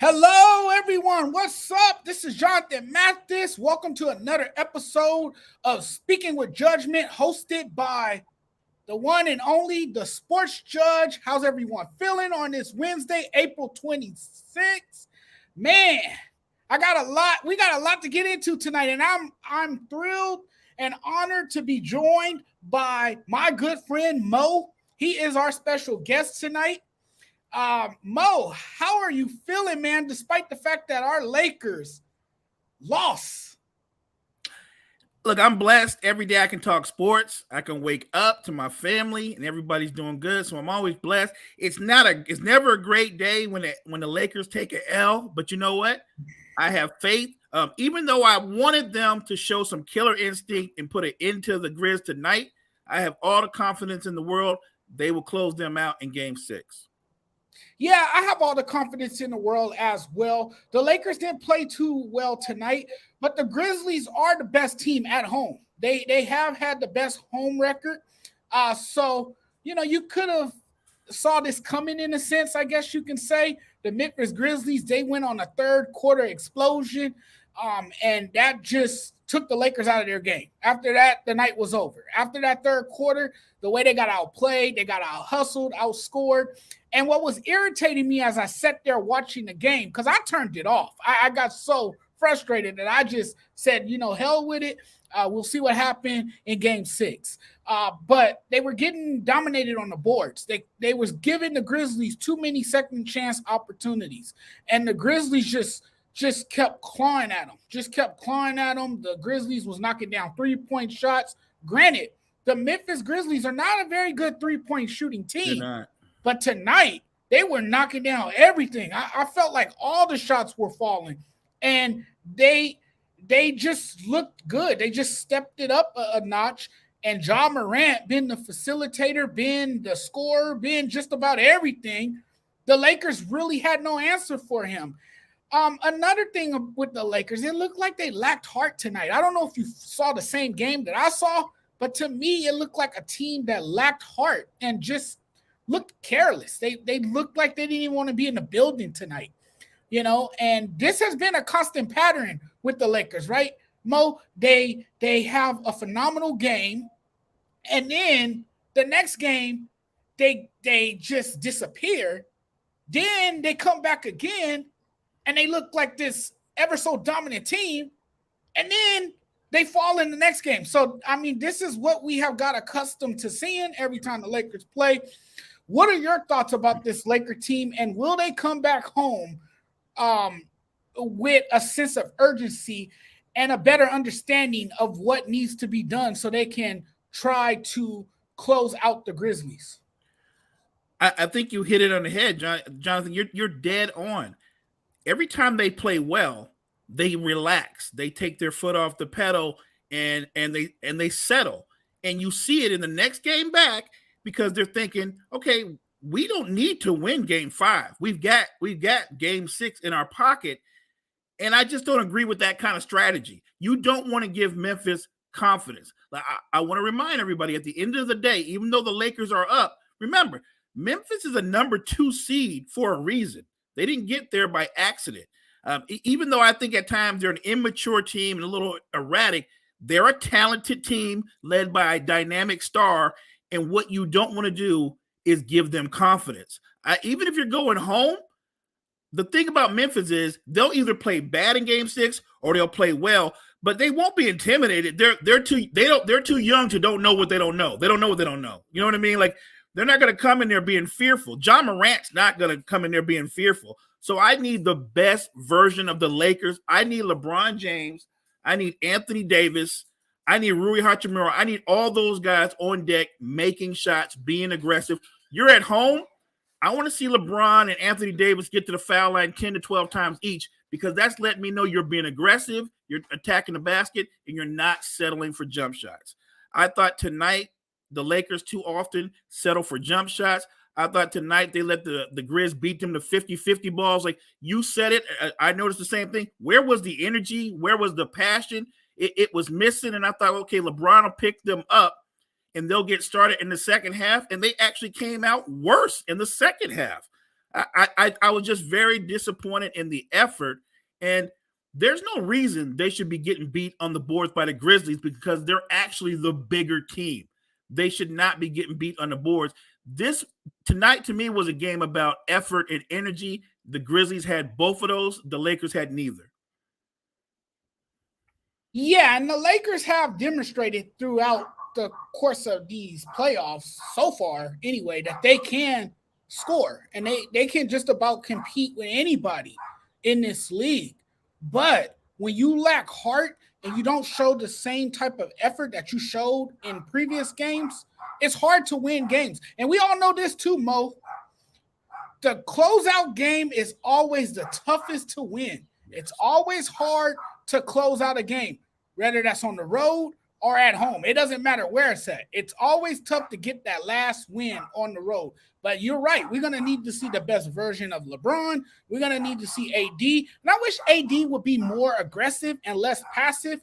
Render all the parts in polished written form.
Hello, everyone. What's up? This is Jonathan Mathis. Welcome to another episode of Speaking with Judgment, hosted by the one and only, the Sports Judge. How's everyone feeling on this Wednesday, April 26th? Man, we got a lot to get into tonight, and I'm thrilled and honored to be joined by my good friend Mo. He is our special guest tonight. Mo, how are you feeling, man, despite the fact that our Lakers lost? Look, I'm blessed. Every day I can talk sports. I can wake up to my family and everybody's doing good. So I'm always blessed. It's never a great day when the Lakers take an L, but you know what? I have faith. Even though I wanted them to show some killer instinct and put it into the Grizz tonight, I have all the confidence in the world. They will close them out in game 6. Yeah, I have all the confidence in the world as well. The Lakers didn't play too well tonight, but the Grizzlies are the best team at home. They have had the best home record. So, you could have saw this coming in a sense, I guess you can say. The Memphis Grizzlies, they went on a third quarter explosion, and that just took the Lakers out of their game. After that, the night was over. After that third quarter, the way they got outplayed, they got out hustled, outscored. And what was irritating me as I sat there watching the game, because I turned it off. I got so frustrated that I just said, hell with it. We'll see what happened in game 6. But they were getting dominated on the boards. They was giving the Grizzlies too many second chance opportunities. And the Grizzlies just kept clawing at them. The Grizzlies was knocking down 3-point shots. Granted, the Memphis Grizzlies are not a very good 3-point shooting team. But tonight, they were knocking down everything. I felt like all the shots were falling. And they just looked good. They just stepped it up a notch. And Ja Morant, being the facilitator, being the scorer, being just about everything, the Lakers really had no answer for him. Another thing with the Lakers, it looked like they lacked heart tonight. I don't know if you saw the same game that I saw, but to me, it looked like a team that lacked heart and just looked careless. They looked like they didn't even want to be in the building tonight, and this has been a constant pattern with the Lakers, right? Mo, they have a phenomenal game, and then the next game, they just disappear. Then they come back again, and they look like this ever so dominant team, and then they fall in the next game. So, I mean, this is what we have got accustomed to seeing every time the Lakers play. What are your thoughts about this Laker team, and will they come back home with a sense of urgency and a better understanding of what needs to be done so they can try to close out the Grizzlies? I think you hit it on the head, Jonathan. You're dead on. Every time they play well, they relax. They take their foot off the pedal and they settle. And you see it in the next game back because they're thinking, okay, we don't need to win game 5. We've got game 6 in our pocket. And I just don't agree with that kind of strategy. You don't want to give Memphis confidence. I want to remind everybody at the end of the day, even though the Lakers are up, remember, Memphis is a number 2 seed for a reason. They didn't get there by accident. Even though I think at times they're an immature team and a little erratic, they're a talented team led by a dynamic star. And what you don't want to do is give them confidence. Even if you're going home, the thing about Memphis is they'll either play bad in game 6 or they'll play well, but they won't be intimidated. They're too young to don't know what they don't know. They don't know what they don't know. You know what I mean? Like, they're not going to come in there being fearful. Ja Morant's not going to come in there being fearful. So I need the best version of the Lakers. I need LeBron James. I need Anthony Davis. I need Rui Hachimura. I need all those guys on deck making shots, being aggressive. You're at home. I want to see LeBron and Anthony Davis get to the foul line 10 to 12 times each because that's letting me know you're being aggressive, you're attacking the basket, and you're not settling for jump shots. I thought tonight the Lakers too often settle for jump shots. I thought tonight they let the Grizz beat them to 50-50 balls. Like you said it, I noticed the same thing. Where was the energy? Where was the passion? It was missing, and I thought, okay, LeBron will pick them up, and they'll get started in the second half, and they actually came out worse in the second half. I was just very disappointed in the effort, and there's no reason they should be getting beat on the boards by the Grizzlies because they're actually the bigger team. They should not be getting beat on the boards. This tonight to me was a game about effort and energy. The Grizzlies had both of those. The Lakers had neither. Yeah, and the Lakers have demonstrated throughout the course of these playoffs so far, anyway, that they can score and they can just about compete with anybody in this league. But when you lack heart and you don't show the same type of effort that you showed in previous games, it's hard to win games. And we all know this too, Mo. The closeout game is always the toughest to win. It's always hard to close out a game, whether that's on the road or at home. It doesn't matter where it's at. It's always tough to get that last win on the road. But you're right. We're going to need to see the best version of LeBron. We're going to need to see AD. And I wish AD would be more aggressive and less passive.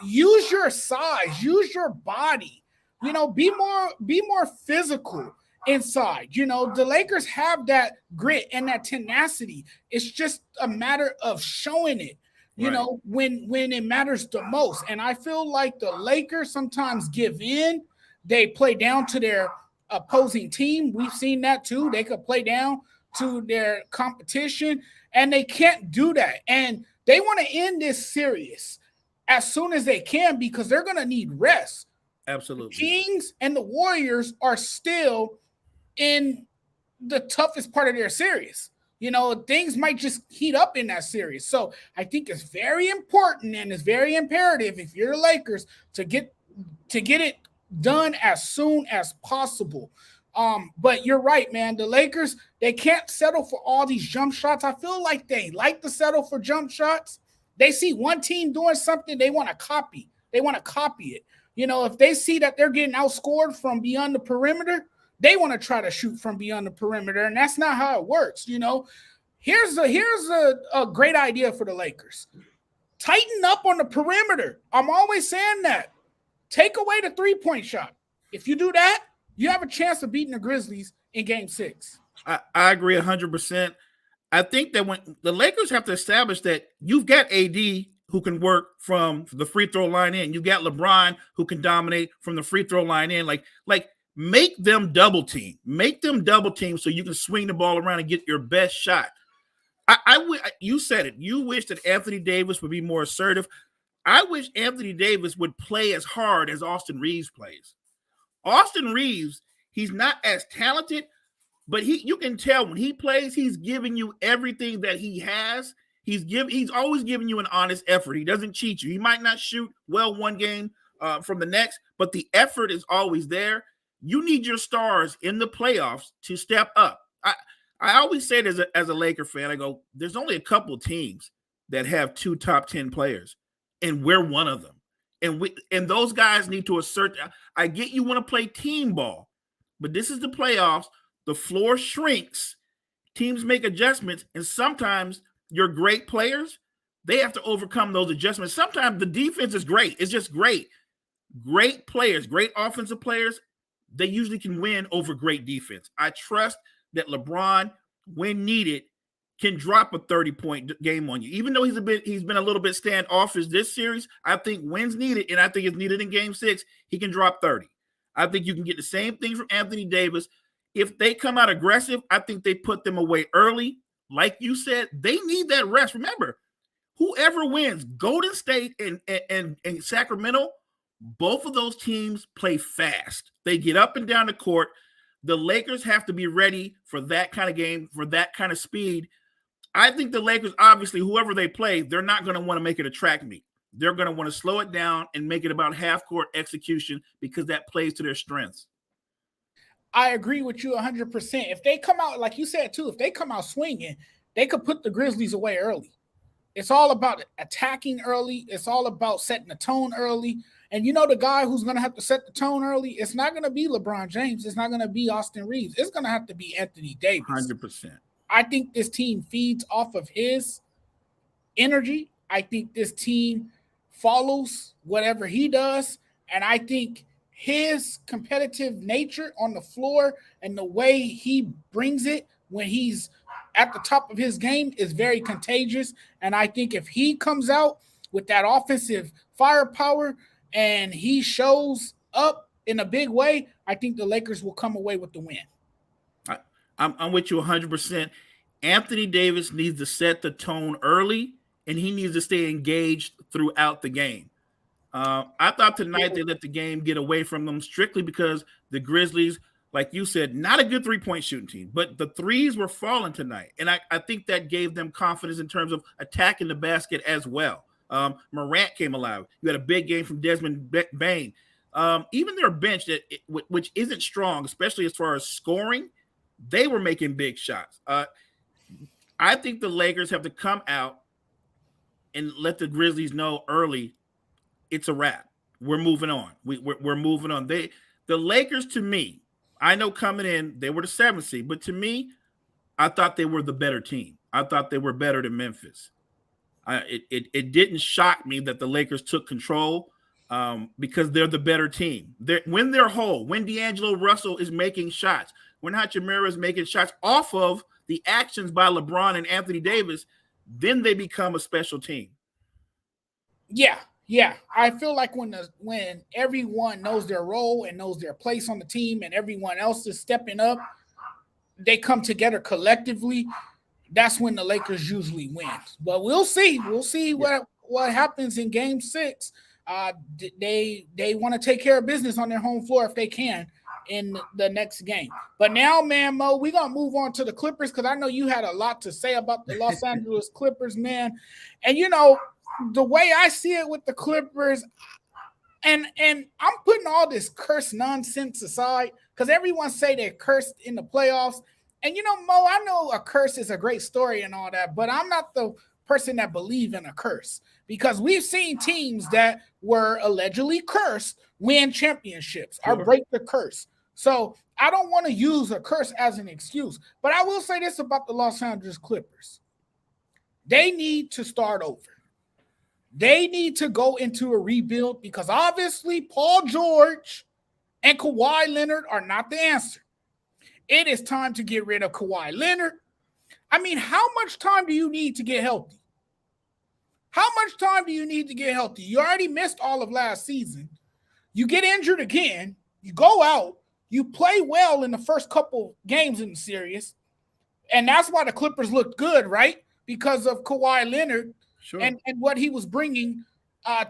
Use your size. Use your body. You know, be more physical inside. You know, the Lakers have that grit and that tenacity. It's just a matter of showing it. You know, when it matters the most. And I feel like the Lakers sometimes give in. They play down to their opposing team. We've seen that too. They could play down to their competition, and they can't do that. And they want to end this series as soon as they can because they're going to need rest. Absolutely. The Kings and the Warriors are still in the toughest part of their series. You know, things might just heat up in that series. So I think it's very important and it's very imperative if you're the Lakers to get it done as soon as possible. But you're right, man. The Lakers, they can't settle for all these jump shots. I feel like they like to settle for jump shots. They see one team doing something, they want to copy. They want to copy it. You know, if they see that they're getting outscored from beyond the perimeter, they want to try to shoot from beyond the perimeter, and that's not how it works. You know, here's a great idea for the Lakers. Tighten up on the perimeter. I'm always saying that. Take away the three-point shot. If you do that, you have a chance of beating the Grizzlies in Game 6. I agree 100%. I think that when the Lakers have to establish that you've got AD who can work from the free throw line in, you got LeBron who can dominate from the free throw line in, like make them double team. Make them double team so you can swing the ball around and get your best shot. You said it. You wish that Anthony Davis would be more assertive. I wish Anthony Davis would play as hard as Austin Reeves plays. Austin Reeves, he's not as talented, but you can tell when he plays, he's giving you everything that he has. He's always giving you an honest effort. He doesn't cheat you. He might not shoot well one game from the next, but the effort is always there. You need your stars in the playoffs to step up. I always say it as a Laker fan. I go, there's only a couple of teams that have 2 top 10 players, and we're one of them. And those guys need to assert. I get you want to play team ball, but this is the playoffs. The floor shrinks. Teams make adjustments, and sometimes your great players, they have to overcome those adjustments. Sometimes the defense is great. It's just great. Great players, great offensive players, they usually can win over great defense. I trust that LeBron, when needed, can drop a 30-point game on you. Even though he's been a little bit standoffish this series, I think when's needed, and I think it's needed in Game 6, he can drop 30. I think you can get the same thing from Anthony Davis. If they come out aggressive, I think they put them away early. Like you said, they need that rest. Remember, whoever wins, Golden State and Sacramento, both of those teams play fast. They get up and down the court. The Lakers have to be ready for that kind of game, for that kind of speed. I think the Lakers, obviously, whoever they play, they're not going to want to make it a track meet. They're going to want to slow it down and make it about half-court execution because that plays to their strengths. I agree with you 100%. If they come out, like you said, too, if they come out swinging, they could put the Grizzlies away early. It's all about attacking early. It's all about setting the tone early. And you know the guy who's going to have to set the tone early, it's not going to be LeBron James. It's not going to be Austin Reeves. It's going to have to be Anthony Davis. 100%. I think this team feeds off of his energy. I think this team follows whatever he does. And I think his competitive nature on the floor and the way he brings it when he's at the top of his game is very contagious. And I think if he comes out with that offensive firepower and he shows up in a big way, I think the Lakers will come away with the win. I'm with you 100%. Anthony Davis needs to set the tone early, and he needs to stay engaged throughout the game. I thought tonight they let the game get away from them strictly because the Grizzlies, like you said, not a good three-point shooting team, but the threes were falling tonight. And I think that gave them confidence in terms of attacking the basket as well. Morant came alive. You had a big game from Desmond Bane. Even their bench, which isn't strong, especially as far as scoring, they were making big shots. I think the Lakers have to come out and let the Grizzlies know early it's a wrap. We're moving on. We're moving on. The Lakers, to me, I know coming in, they were the 7th seed, but to me, I thought they were the better team. I thought they were better than Memphis. It didn't shock me that the Lakers took control because they're the better team. When they're whole, when D'Angelo Russell is making shots, when Hachimura is making shots off of the actions by LeBron and Anthony Davis, then they become a special team. Yeah. I feel like when everyone knows their role and knows their place on the team and everyone else is stepping up, they come together collectively. That's when the Lakers usually win. But we'll see. We'll see what happens in Game 6. They want to take care of business on their home floor if they can in the next game. But now, man, Mo, we're going to move on to the Clippers because I know you had a lot to say about the Los Angeles Clippers, man. And, the way I see it with the Clippers, and I'm putting all this curse nonsense aside because everyone say they're cursed in the playoffs. And, Mo, I know a curse is a great story and all that, but I'm not the person that believe in a curse because we've seen teams that were allegedly cursed win championships or break the curse. So I don't want to use a curse as an excuse, but I will say this about the Los Angeles Clippers. They need to start over. They need to go into a rebuild because obviously Paul George and Kawhi Leonard are not the answer. It is time to get rid of Kawhi Leonard. I mean, how much time do you need to get healthy? How much time do you need to get healthy? You already missed all of last season. You get injured again. You go out. You play well in the first couple games in the series. And that's why the Clippers looked good, right? Because of Kawhi Leonard and what he was bringing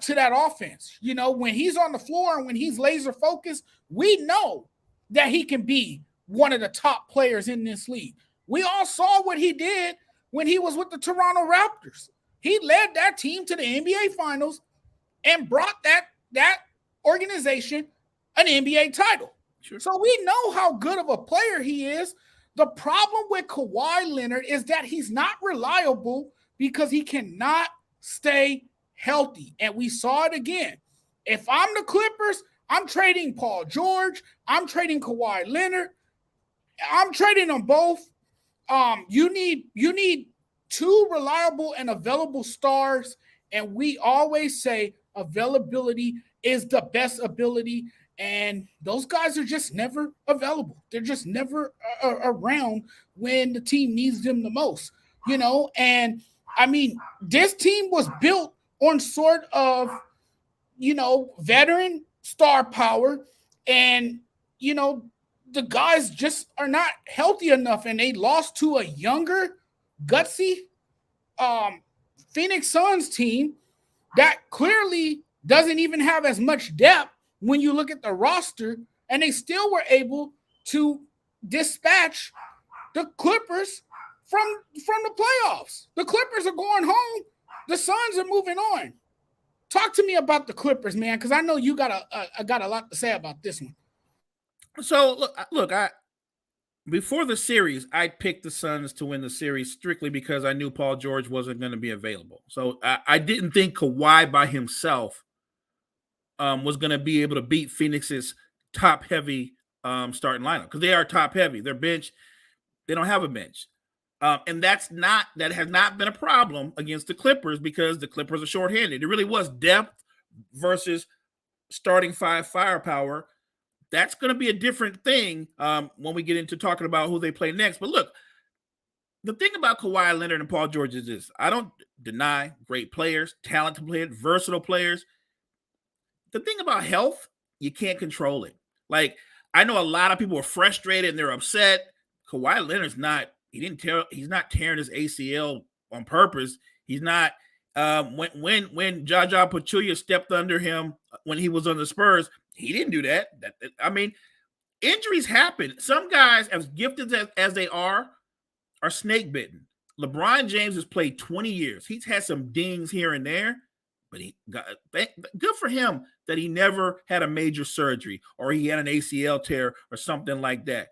to that offense. When he's on the floor and when he's laser focused, we know that he can be one of the top players in this league. We all saw what he did when he was with the Toronto Raptors. He led that team to the NBA Finals and brought that organization an NBA title. Sure. So we know how good of a player he is. The problem with Kawhi Leonard is that he's not reliable because he cannot stay healthy. And we saw it again. If I'm the Clippers, I'm trading Paul George. I'm trading Kawhi Leonard. I'm trading them both. You need two reliable and available stars. And we always say availability is the best ability. And those guys are just never available. They're just never around when the team needs them the most, And I mean, this team was built on sort of, veteran star power. And, the guys just are not healthy enough. And they lost to a younger, gutsy Phoenix Suns team that clearly doesn't even have as much depth when you look at the roster, and they still were able to dispatch the Clippers from the playoffs. The Clippers are going home. The Suns are moving on. Talk to me about the Clippers, man, because I know you got a lot to say about this one. So look, before the series, I picked the Suns to win the series strictly because I knew Paul George wasn't going to be available. So I didn't think Kawhi by himself was going to be able to beat Phoenix's top-heavy starting lineup because they are top-heavy. Their bench, they don't have a bench. And that has not been a problem against the Clippers because the Clippers are shorthanded. It really was depth versus starting five firepower. That's going to be a different thing when we get into talking about who they play next. But look, the thing about Kawhi Leonard and Paul George is this. I don't deny great players, talented players, versatile players. The thing about health, you can't control it. Like, I know a lot of people are frustrated and they're upset. Kawhi Leonard's not, he's not tearing his ACL on purpose. He's not when Jaja Pachulia stepped under him when he was on the Spurs, he didn't do that. I mean, injuries happen. Some guys, as gifted as they are snake bitten. LeBron James has played 20 years. He's had some dings here and there, but he got good for him that he never had a major surgery or he had an ACL tear or something like that.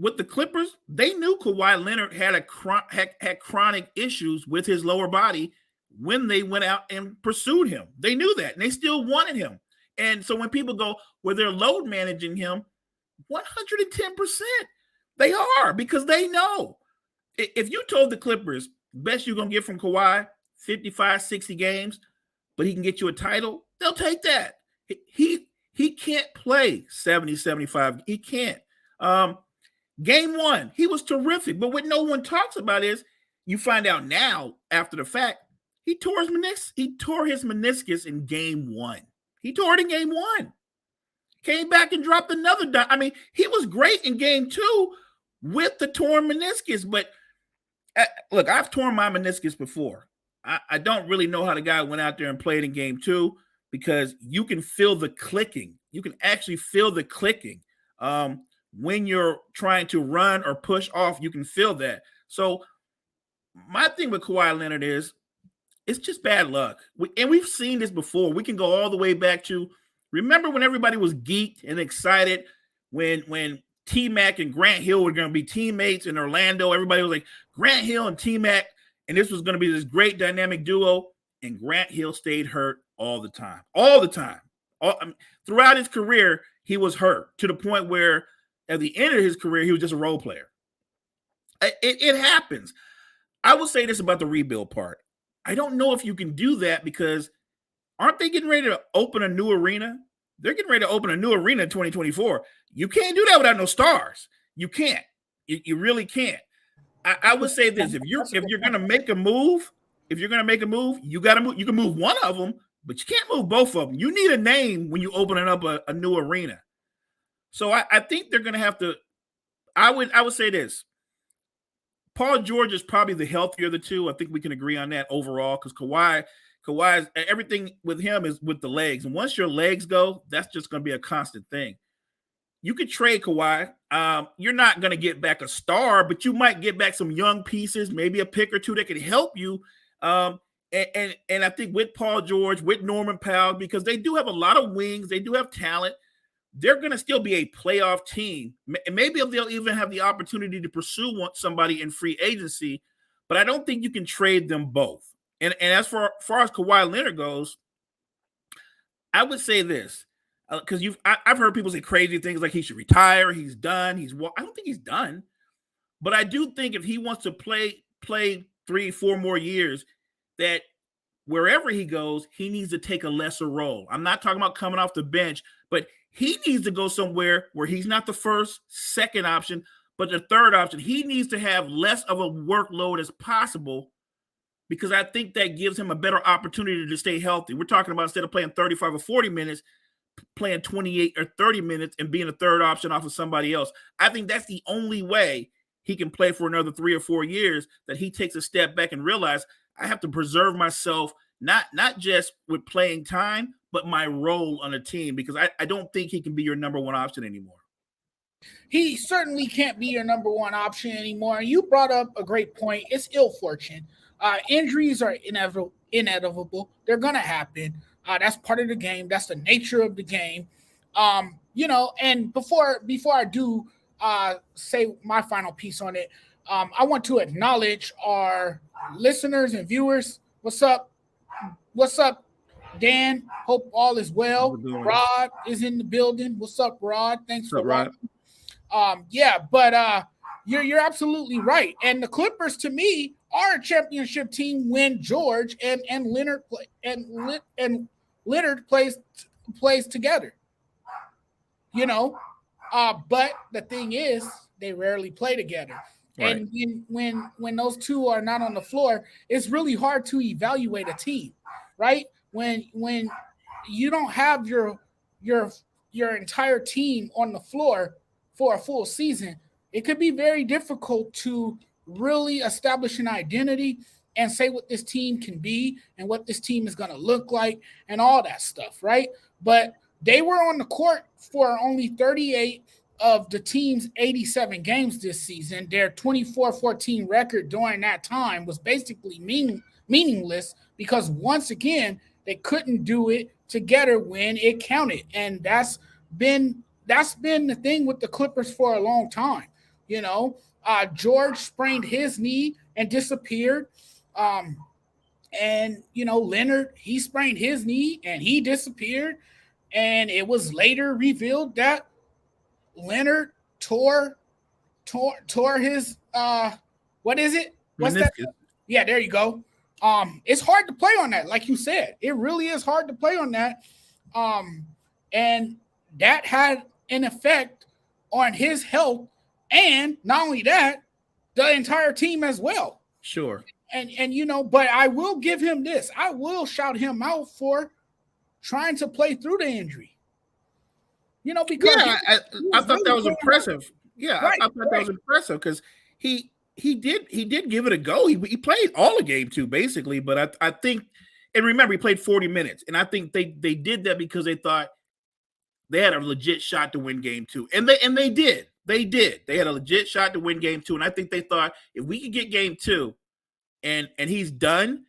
With the Clippers, they knew Kawhi Leonard had chronic issues with his lower body when they went out and pursued him. They knew that, and they still wanted him. And so when people go, well, they're load managing him, 110%. They are, because they know. If you told the Clippers, best you're going to get from Kawhi, 55, 60 games, but he can get you a title, they'll take that. He can't play 70, 75. He can't. Game one, he was terrific. But what no one talks about is you find out now, after the fact, he tore his meniscus in game one. He tore it in game one. Came back and dropped another dime. I mean, he was great in game two with the torn meniscus. But look, I've torn my meniscus before. I don't really know how the guy went out there and played in game two, because you can feel the clicking. You can actually feel the clicking. When you're trying to run or push off, you can feel that. So my thing with Kawhi Leonard is it's just bad luck. We've seen this before. We can go all the way back to, remember when everybody was geeked and excited when T-Mac and Grant Hill were going to be teammates in Orlando. Everybody was like, Grant Hill and T-Mac, and this was going to be this great dynamic duo, and Grant Hill stayed hurt all the time. Throughout his career, he was hurt to the point where at the end of his career, he was just a role player. It happens. I will say this about the rebuild part. I don't know if you can do that, because aren't they getting ready to open a new arena? They're getting ready to open a new arena in 2024. You can't do that without no stars. You can't. You really can't. I would say this: if you're going to make a move, you got to move. You can move one of them, but you can't move both of them. You need a name when you're opening up a new arena. So I think they're going to have to. I would say this: Paul George is probably the healthier of the two. I think we can agree on that overall, because Kawhi's everything with him is with the legs, and once your legs go, that's just going to be a constant thing. You could trade Kawhi. You're not going to get back a star, but you might get back some young pieces, maybe a pick or two that can help you. And I think with Paul George, with Norman Powell, because they do have a lot of wings, they do have talent. They're going to still be a playoff team. Maybe they'll even have the opportunity to pursue somebody in free agency, but I don't think you can trade them both. And as far as Kawhi Leonard goes, I would say this, because I've heard people say crazy things like he should retire, he's done, I don't think he's done, but I do think if he wants to play 3-4 more years, that wherever he goes, he needs to take a lesser role. I'm not talking about coming off the bench, but he needs to go somewhere where he's not the first, second option, but the third option. He needs to have less of a workload as possible, because I think that gives him a better opportunity to stay healthy. We're talking about, instead of playing 35 or 40 minutes, playing 28 or 30 minutes and being a third option off of somebody else. I think that's the only way he can play for another 3 or 4 years, that he takes a step back and realize I have to preserve myself, not just with playing time, but my role on a team, because I don't think he can be your number one option anymore. He certainly can't be your number one option anymore. And you brought up a great point. It's ill fortune. Injuries are inevitable. They're going to happen. That's part of the game. That's the nature of the game. And before I do say my final piece on it, I want to acknowledge our listeners and viewers. What's up? Dan, hope all is well. Rod is in the building. What's up, Rod? Thanks for watching. You're absolutely right. And the Clippers, to me, are a championship team when George and Leonard Leonard plays together. But the thing is, they rarely play together. Right. And when those two are not on the floor, it's really hard to evaluate a team, right? When you don't have your your entire team on the floor for a full season, it could be very difficult to really establish an identity and say what this team can be and what this team is going to look like and all that stuff, right? But they were on the court for only 38 of the team's 87 games this season. Their 24-14 record during that time was basically meaningless because once again, they couldn't do it together when it counted. And been that's been the thing with the Clippers for a long time. You know, George sprained his knee and disappeared. Um, and Leonard, he sprained his knee and he disappeared. And it was later revealed that Leonard tore his what is it? What's that? Meniscus. Yeah, there you go. It's hard to play on that, like you said. It really is hard to play on that. And that had an effect on his health, and not only that, the entire team as well. Sure. And but I will give him this. I will shout him out for trying to play through the injury. Because I thought that was impressive. Yeah, right, I thought that was impressive because he did give it a go. He played all the game too, basically. But I think, and remember, he played 40 minutes, and I think they did that because they thought they had a legit shot to win game two, and they did. They did. They had a legit shot to win game two, and I think they thought if we could get game two, and he's done,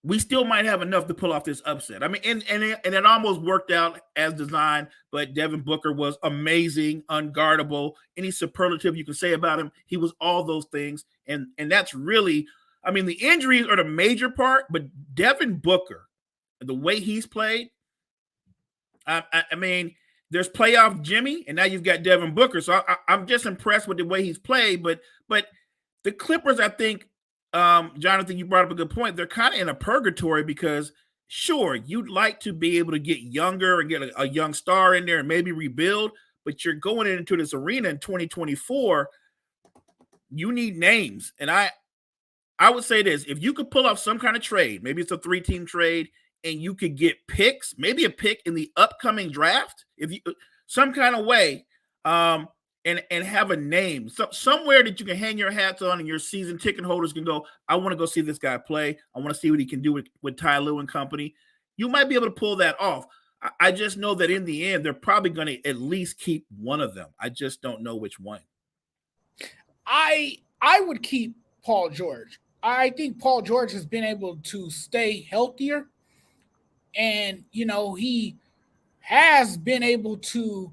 we still might have enough to pull off this upset. I mean, and it almost worked out as designed, but Devin Booker was amazing, unguardable. Any superlative you can say about him, he was all those things. And that's really, I mean, the injuries are the major part, but Devin Booker, the way he's played, I mean, there's playoff Jimmy, and now you've got Devin Booker. So I'm just impressed with the way he's played. But the Clippers, I think, Jonathan, you brought up a good point. They're kind of in a purgatory because, sure, you'd like to be able to get younger and get a young star in there and maybe rebuild, but you're going into this arena in 2024. You need names. And I would say this, if you could pull off some kind of trade, maybe it's a 3-team trade, and you could get picks, maybe a pick in the upcoming draft, if you some kind of way, and have a name, somewhere that you can hang your hats on and your season ticket holders can go, I want to go see this guy play. I want to see what he can do with Ty Lue and company. You might be able to pull that off. I just know that in the end, they're probably going to at least keep one of them. I just don't know which one. I would keep Paul George. I think Paul George has been able to stay healthier. And, he has been able to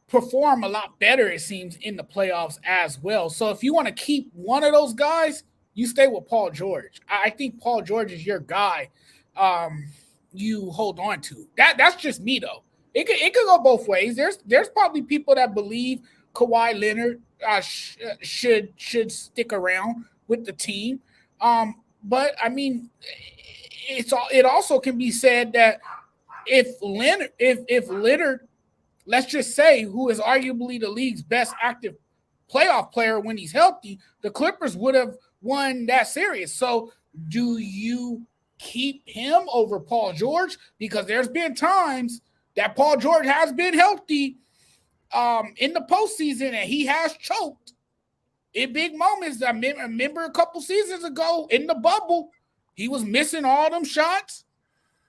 perform a lot better, it seems, in the playoffs as well. So if you want to keep one of those guys, you stay with Paul George. I think Paul George is your guy. You hold on to. That's just me, though. It could go both ways. There's probably people that believe Kawhi Leonard should stick around with the team. But I mean, it also can be said that if Leonard, let's just say, who is arguably the league's best active playoff player when he's healthy, the Clippers would have won that series. So do you keep him over Paul George? Because there's been times that Paul George has been healthy in the postseason and he has choked in big moments. I remember a couple seasons ago in the bubble, he was missing all them shots.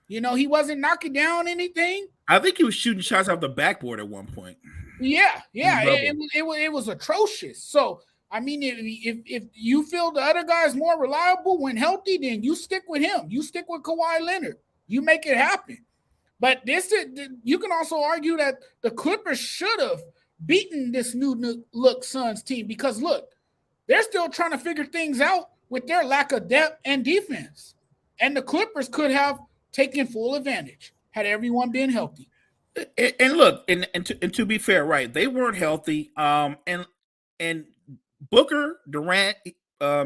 He wasn't knocking down anything. I think he was shooting shots off the backboard at one point. Yeah. It was atrocious. So, I mean, if you feel the other guy's more reliable when healthy, then you stick with him. You stick with Kawhi Leonard. You make it happen. But you can also argue that the Clippers should have beaten this new look Suns team because, look, they're still trying to figure things out with their lack of depth and defense. And the Clippers could have taken full advantage had everyone been healthy. And look, and to be fair, right, they weren't healthy. And Booker, Durant,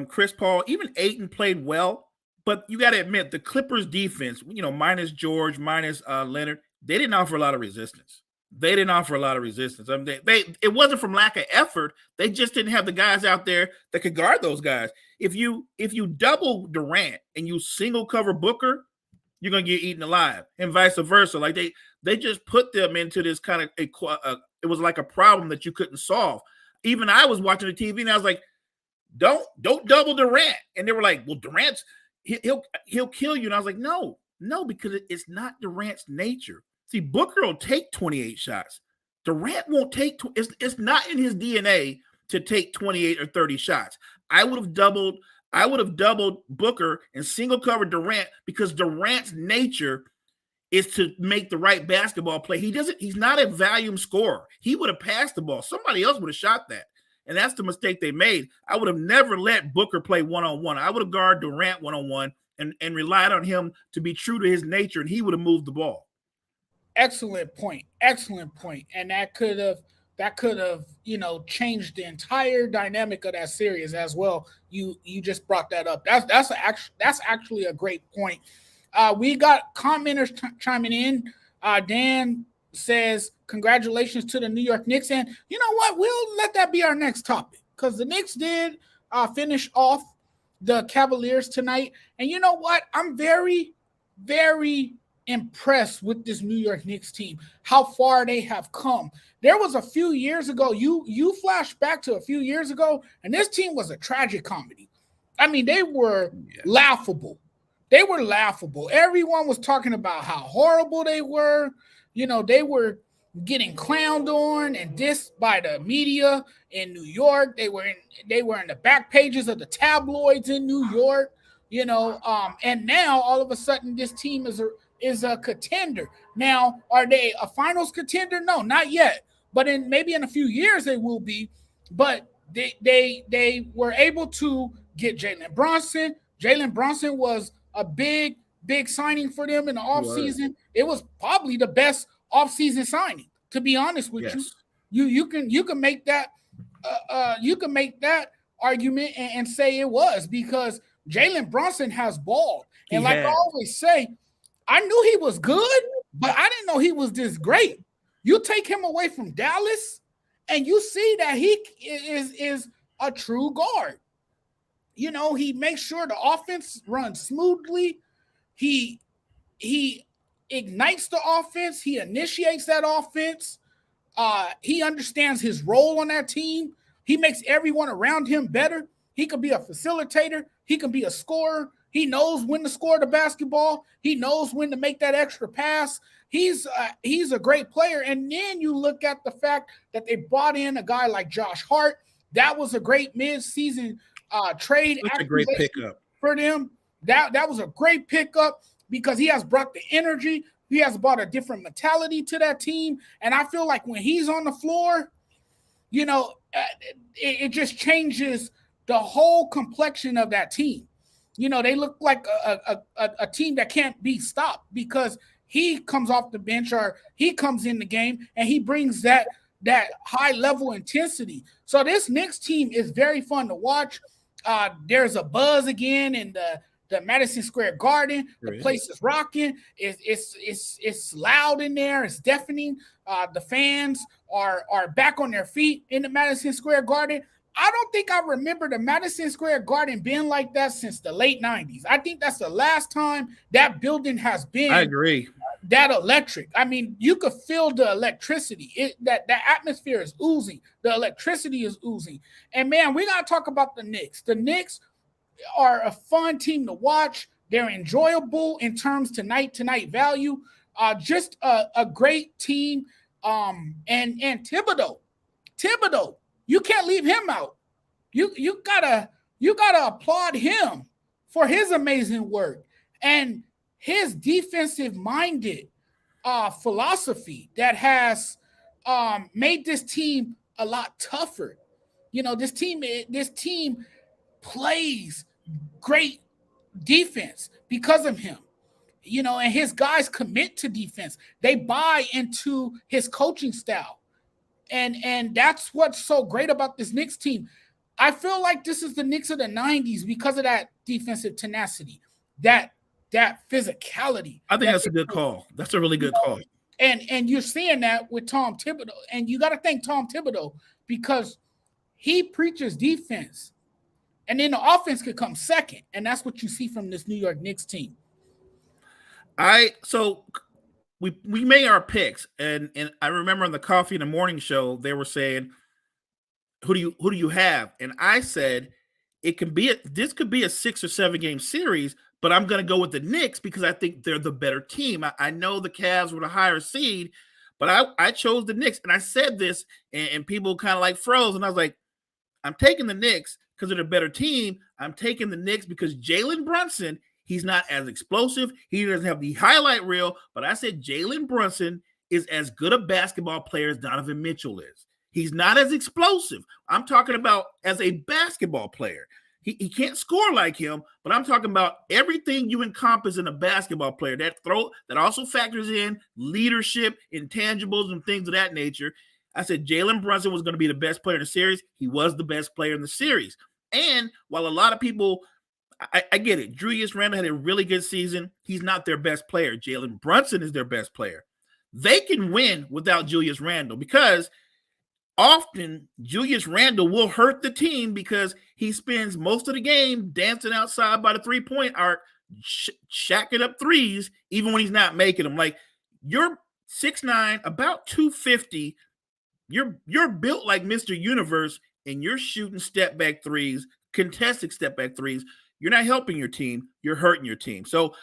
Chris Paul, even Ayton played well. But you got to admit, the Clippers defense, minus George, minus Leonard, they didn't offer a lot of resistance. they didn't offer a lot of resistance. I mean, it wasn't from lack of effort. They just didn't have the guys out there that could guard those guys. If you double Durant and you single cover Booker, you're gonna get eaten alive, and vice versa. Like they just put them into this kind of it was like a problem that you couldn't solve. Even I was watching the TV and I was like, don't double Durant, and they were like, well, Durant's he'll kill you, and I was like, no, because it's not Durant's nature. See, Booker will take 28 shots. Durant won't take. It's not in his DNA to take 28 or 30 shots. I would have doubled Booker and single covered Durant because Durant's nature is to make the right basketball play. He's not a volume scorer. He would have passed the ball. Somebody else would have shot that. And that's the mistake they made. I would have never let Booker play one-on-one. I would have guarded Durant one-on-one and relied on him to be true to his nature, and he would have moved the ball. Excellent point. And that could have, changed the entire dynamic of that series as well. You just brought that up. That's actually a great point. We got commenters chiming in. Dan says, congratulations to the New York Knicks. And you know what? We'll let that be our next topic because the Knicks did finish off the Cavaliers tonight. And you know what? I'm very, very impressed with this New York Knicks team, how far they have come. There was a few years ago, you flash back to a few years ago, and this team was a tragic comedy. I mean, they were laughable. They were laughable. Everyone was talking about how horrible they were. They were getting clowned on and dissed by the media in New York. They were in the back pages of the tabloids in New York, and now all of a sudden this team is a contender. Now, are they a finals contender? No, not yet. But maybe in a few years they will be. But they were able to get Jalen Brunson. Jalen Brunson was a big signing for them in the offseason. It was probably the best offseason signing, to be honest with you. You can make that argument and say it was, because Jalen Brunson has balled. And I always say, I knew he was good, but I didn't know he was this great. You take him away from Dallas, and you see that he is a true guard. He makes sure the offense runs smoothly. He ignites the offense. He initiates that offense. He understands his role on that team. He makes everyone around him better. He could be a facilitator. He can be a scorer. He knows when to score the basketball. He knows when to make that extra pass. He's a great player. And then you look at the fact that they brought in a guy like Josh Hart. That was a great mid-season trade. That's a great pickup for them. That was a great pickup because he has brought the energy. He has brought a different mentality to that team. And I feel like when he's on the floor, it just changes the whole complexion of that team. They look like a team that can't be stopped because he comes off the bench or he comes in the game and he brings that high level intensity. So this Knicks team is very fun to watch. There's a buzz again in the Madison Square Garden. The place is rocking. It's loud in there. It's deafening. The fans are back on their feet in the Madison Square Garden. I don't think I remember the Madison Square Garden being like that since the late 90s. I think that's the last time that building has been. I agree. That electric. I mean, you could feel the electricity. That atmosphere is oozing. The electricity is oozing. And man, we got to talk about the Knicks. The Knicks are a fun team to watch. They're enjoyable in terms to night value. Just a great team. And Thibodeau, you can't leave him out. You gotta applaud him for his amazing work and his defensive-minded philosophy that has made this team a lot tougher. This team plays great defense because of him. And his guys commit to defense. They buy into his coaching style. And that's what's so great about this Knicks team. I feel like this is the Knicks of the 90s because of that defensive tenacity, that physicality. I think that's a good call. That's a really good call. And you're seeing that with Tom Thibodeau. And you got to thank Tom Thibodeau because he preaches defense. And then the offense could come second. And that's what you see from this New York Knicks team. So we made our picks, and I remember on the Coffee in the Morning show they were saying, who do you have? And I said this could be a 6 or 7 game series, but I'm going to go with the Knicks because I think they're the better team. I know the Cavs were the higher seed, but I chose the Knicks, and I said this, and people kind of like froze, and I was like, I'm taking the Knicks because they're the better team. I'm taking the Knicks because Jalen Brunson, he's not as explosive. He doesn't have the highlight reel, but I said Jalen Brunson is as good a basketball player as Donovan Mitchell is. He's not as explosive. I'm talking about as a basketball player. He can't score like him, but I'm talking about everything you encompass in a basketball player. That also factors in leadership, intangibles, and things of that nature. I said Jalen Brunson was going to be the best player in the series. He was the best player in the series. And while a lot of people, I get it, Julius Randle had a really good season. He's not their best player. Jalen Brunson is their best player. They can win without Julius Randle because often Julius Randle will hurt the team because he spends most of the game dancing outside by the three-point arc, shacking up threes, even when he's not making them. Like, you're 6'9", about 250. You're built like Mr. Universe, and you're shooting step back threes, contested step back threes. You're not helping your team. You're hurting your team. So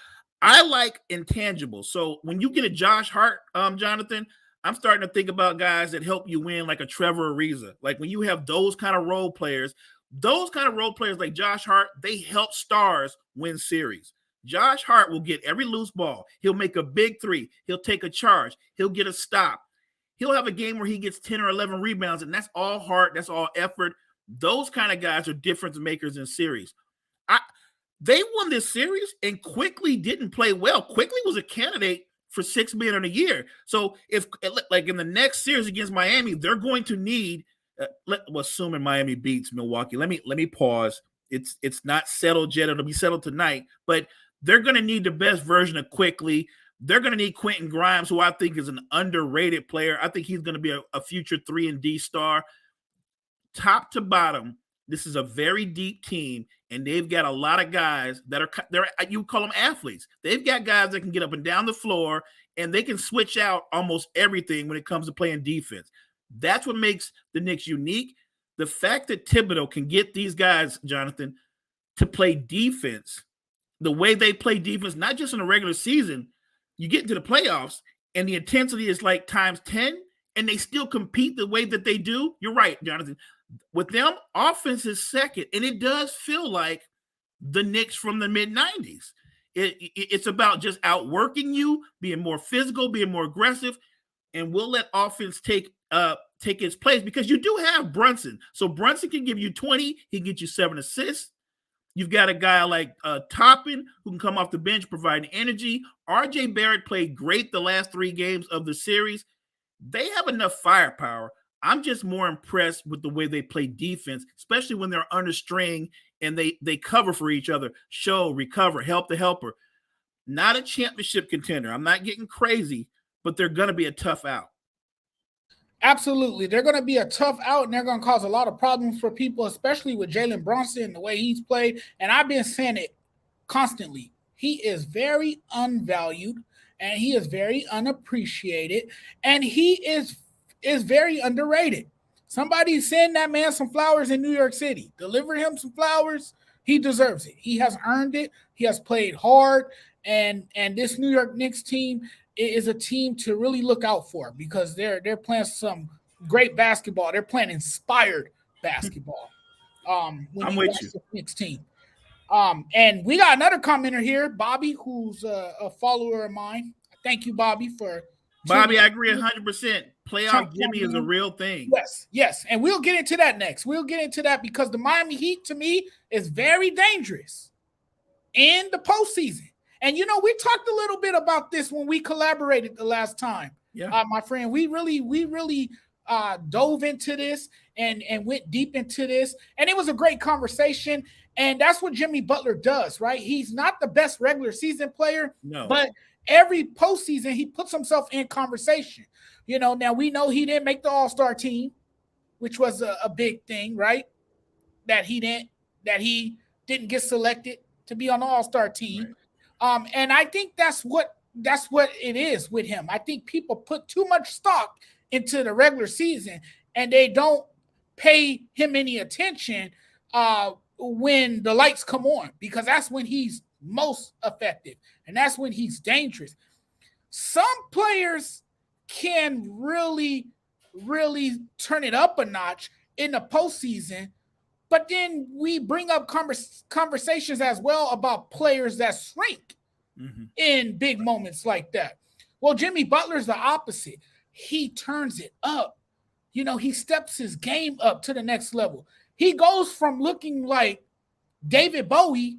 I like intangibles. So when you get a Josh Hart, Jonathan, I'm starting to think about guys that help you win, like a Trevor Ariza. Like when you have those kind of role players like Josh Hart, they help stars win series. Josh Hart will get every loose ball. He'll make a big three. He'll take a charge. He'll get a stop. He'll have a game where he gets 10 or 11 rebounds, and that's all heart. That's all effort. Those kind of guys are difference makers in series. They won this series, and Quickley didn't play well. Quickley was a candidate for 6 Man of the Year. So if, like in the next series against Miami, they're going to need, assuming Miami beats Milwaukee. Let me pause. It's not settled yet. It'll be settled tonight, but they're going to need the best version of Quickley. They're going to need Quentin Grimes, who I think is an underrated player. I think he's going to be a future 3-and-D star. Top to bottom, this is a very deep team, and they've got a lot of guys that they're you call them athletes. They've got guys that can get up and down the floor, and they can switch out almost everything when it comes to playing defense. That's what makes the Knicks unique. The fact that Thibodeau can get these guys, Jonathan, to play defense the way they play defense, not just in a regular season. You get into the playoffs, and the intensity is like times 10, and they still compete the way that they do. You're right, Jonathan. With them, offense is second, and it does feel like the Knicks from the mid-90s. It's about just outworking you, being more physical, being more aggressive, and we'll let offense take its place because you do have Brunson. So Brunson can give you 20. He can get you 7 assists. You've got a guy like Toppin who can come off the bench, providing energy. R.J. Barrett played great the last 3 games of the series. They have enough firepower. I'm just more impressed with the way they play defense, especially when they're under string and they cover for each other, show, recover, help the helper. Not a championship contender. I'm not getting crazy, but they're going to be a tough out. Absolutely. They're going to be a tough out, and they're going to cause a lot of problems for people, especially with Jalen Brunson, the way he's played. And I've been saying it constantly. He is very unvalued, and he is very unappreciated, and he is very underrated. Somebody send that man some flowers in New York City. Deliver him some flowers. He deserves it. He has earned it. He has played hard, and this New York Knicks team is a team to really look out for because they're playing some great basketball. They're playing inspired basketball. When I'm you with watch you. the Knicks team. And we got another commenter here, Bobby, who's a follower of mine. Thank you, Bobby, for Bobby. I agree 100%. Playoff Jimmy is a real thing. Yes, and we'll get into that next. We'll get into that because the Miami Heat, to me, is very dangerous in the postseason. And, you know, we talked a little bit about this when we collaborated the last time. Yeah. My friend, we really dove into this and went deep into this, and it was a great conversation. And that's what Jimmy Butler does, right? He's not the best regular season player, No. but every postseason he puts himself in conversation. Now we know he didn't make the All-Star team, which was a big thing, right? That he didn't get selected to be on the All-Star team. Right. And I think that's what it is with him. I think people put too much stock into the regular season and they don't pay him any attention when the lights come on, because that's when he's most effective and that's when he's dangerous. Some players can really, really turn it up a notch in the postseason, but then we bring up conversations as well about players that shrink in big moments like that. Well, Jimmy Butler's the opposite. He turns it up. He steps his game up to the next level. He goes from looking like David Bowie,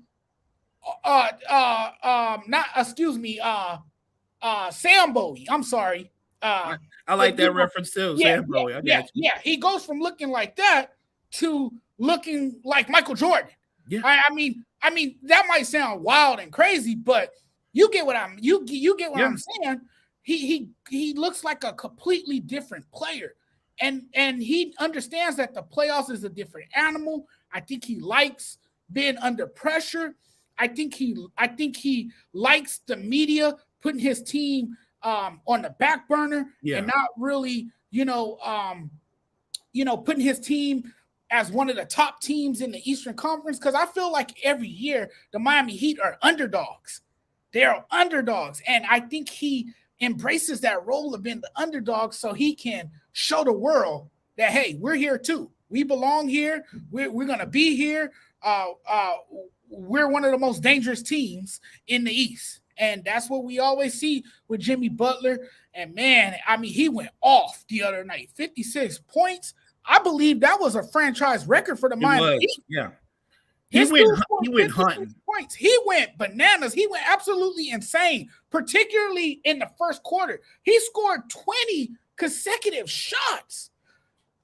Sam Bowie. I'm sorry. I like that reference too. Sam Bowie. Yeah. He goes from looking like that to looking like Michael Jordan. Yeah. I mean, that might sound wild and crazy, but you get what I'm saying. He looks like a completely different player. And he understands that the playoffs is a different animal. I think he likes being under pressure. I think he likes the media putting his team on the back burner and not really, putting his team as one of the top teams in the Eastern Conference. Because I feel like every year the Miami Heat are underdogs. They're underdogs. And I think he embraces that role of being the underdog so he can show the world that, hey, we're here too. We belong here. We're going to be here. We're one of the most dangerous teams in the East. And that's what we always see with Jimmy Butler. And, man, he went off the other night. 56 points. I believe that was a franchise record for the Miami Heat. Yeah. He went hunting. Points. He went bananas. He went absolutely insane, particularly in the first quarter. He scored 20 consecutive shots,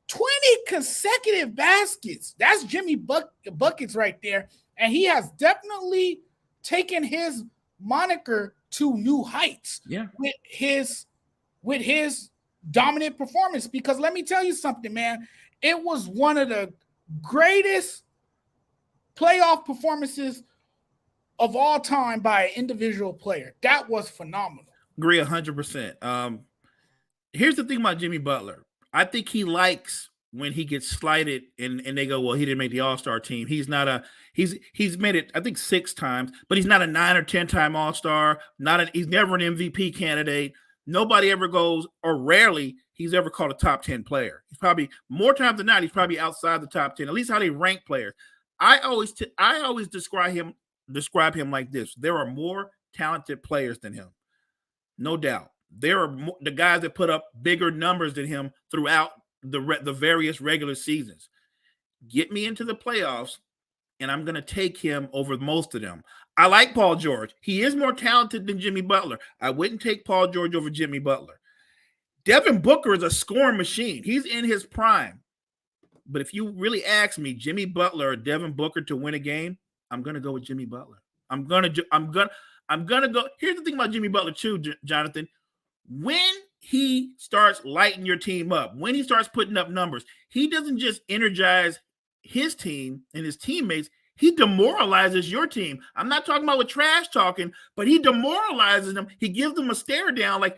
20 consecutive baskets. That's Jimmy Buckets right there. And he has definitely taken his moniker to new heights with his dominant performance. Because let me tell you something, man. It was one of the greatest playoff performances of all time by an individual player. That was phenomenal. Agree 100%. Here's the thing about Jimmy Butler. I think he likes when he gets slighted and they go, well, he didn't make the All-Star team. He's made it, I think 6 times, but he's not a 9 or 10 time All-Star. He's never an MVP candidate. Nobody ever goes, or rarely he's ever called a top 10 player. He's probably more times than not, he's probably outside the top 10, at least how they rank players. I always describe him like this. There are more talented players than him. No doubt. There are the guys that put up bigger numbers than him throughout the various regular seasons. Get me into the playoffs, and I'm going to take him over most of them. I like Paul George. He is more talented than Jimmy Butler. I wouldn't take Paul George over Jimmy Butler. Devin Booker is a scoring machine. He's in his prime. But if you really ask me, Jimmy Butler or Devin Booker to win a game, I'm going to go with Jimmy Butler. I'm going to go. Here's the thing about Jimmy Butler too, Jonathan. When he starts lighting your team up, when he starts putting up numbers, he doesn't just energize his team and his teammates. He demoralizes your team. I'm not talking about with trash talking, but he demoralizes them. He gives them a stare down. Like,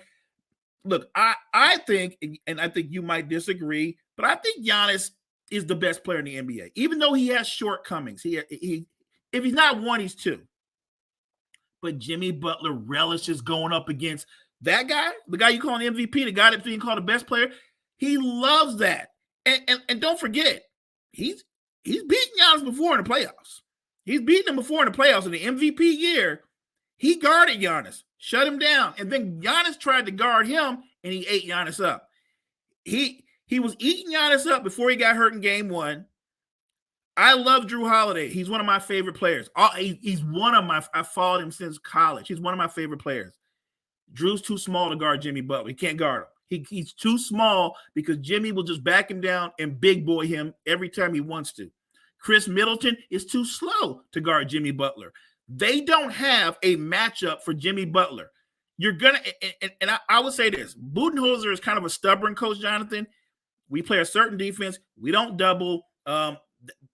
look, I think, and I think you might disagree, but I think Giannis is the best player in the NBA, even though he has shortcomings. He if he's not 1, he's 2. But Jimmy Butler relishes going up against that guy, the guy you call an MVP, the guy that's being called the best player. He loves that. And don't forget, he's beaten Giannis before in the playoffs. He's beaten him before in the playoffs. In the MVP year, he guarded Giannis, shut him down. And then Giannis tried to guard him, and he ate Giannis up. He was eating Giannis up before he got hurt in game 1. I love Drew Holiday. He's one of my favorite players. He's one of my – I followed him since college. He's one of my favorite players. Drew's too small to guard Jimmy Butler. He can't guard him. He's too small because Jimmy will just back him down and big boy him every time he wants to. Chris Middleton is too slow to guard Jimmy Butler. They don't have a matchup for Jimmy Butler. You're gonna, and I would say this: Budenholzer is kind of a stubborn coach, Jonathan. We play a certain defense. We don't double.